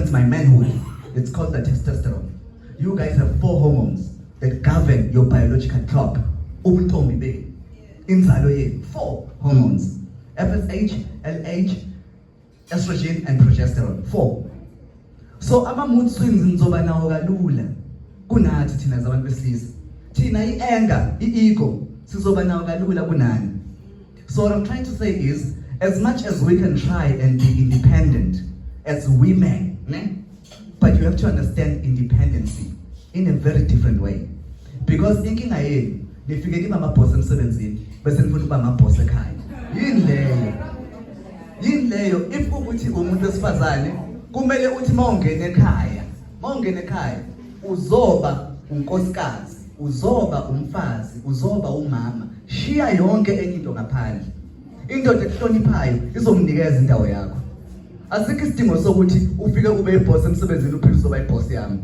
governs my manhood. It's called the testosterone. You guys have 4 hormones that govern your biological clock. Ubuntombi be. Inzalo yethu. 4 hormones. FSH, LH, estrogen, and progesterone. 4. So ama-mood swings nizoba nawo kalula kunathi thina zabantu besilisa. Thina i-anger, i-ego, sizoba nawo kalula kunani. So what I'm trying to say is, as much as we can try and be independent as women, but you have to understand independency in a very different way. Because inkinga yenu nifike niba amaboss emsebenzini bese nifuna ukuba amaboss ekhaya. Yini leyo if ukuthi umuntu wesifazane kumele uthi mawungena ekhaya uzoba unkosikazi, uzoba umfazi, uzoba umama, shiya yonke enye into ngaphandle. Indoda ekuhloniphayo izomnikeza indawo yakho. Asikho isidingo sokuthi ufike ube iboss emsebenzini uphinde uzoba iboss yami.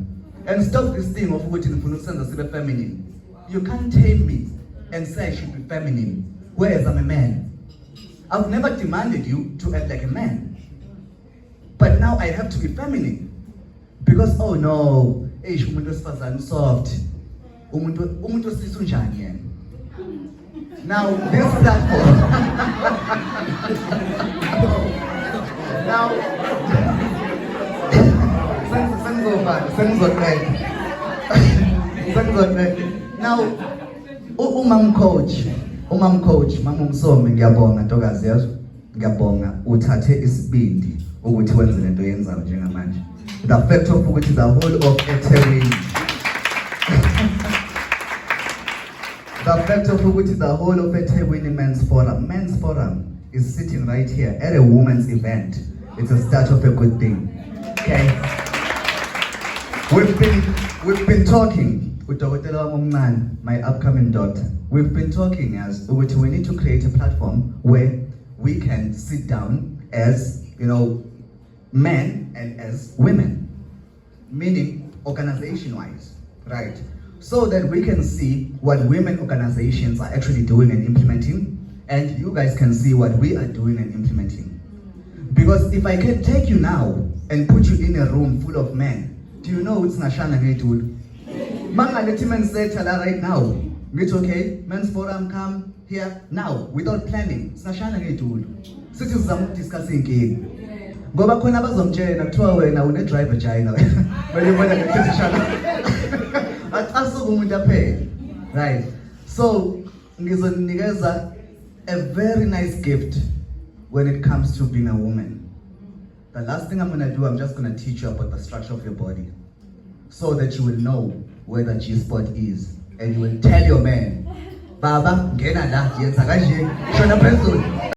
And stop this thing of ukuthi nifuna ukusenza sibe feminine. You can't tame me and say I should be feminine, whereas I'm a man. I've never demanded you to act like a man. But now I have to be feminine. Because, oh no, umuntu wesifazane soft. Umuntu wesilisa unjani yena? Now, this platform. Now, now, umam coach, mama Msomi, ngiyabonga ntokazi yazo, ngiyabonga uthathe isibindi ukuthi wenze lento yenzayo njengamanje. The fact of ukuthi the whole of eThekwini. The fact of ukuthi the whole of eThekwini Men's Forum is sitting right here at a women's event. It's a start of a good thing. Okay? We've been talking with Dr. Wamman, my upcoming daughter. We've been talking as we need to create a platform where we can sit down as, men and as women, meaning organization-wise, right? So that we can see what women organizations are actually doing and implementing, and you guys can see what we are doing and implementing. Because if I can take you now and put you in a room full of men, do you know it's Nashana Gatewood? Manga Letiman said right now, it's okay, Men's Forum come here now, without planning. It's Nashana Gatewood. Citizens are discussing game. Go back when I was on jail and 2 hours and I would drive a China. But you want to get each other. Right. So, Nigeza, a very nice gift when it comes to being a woman. The last thing I'm going to do, I'm just going to teach you about the structure of your body so that you will know where the G-spot is. And you will tell your man, Baba, ngena la, yenza kanje, shona phezulu.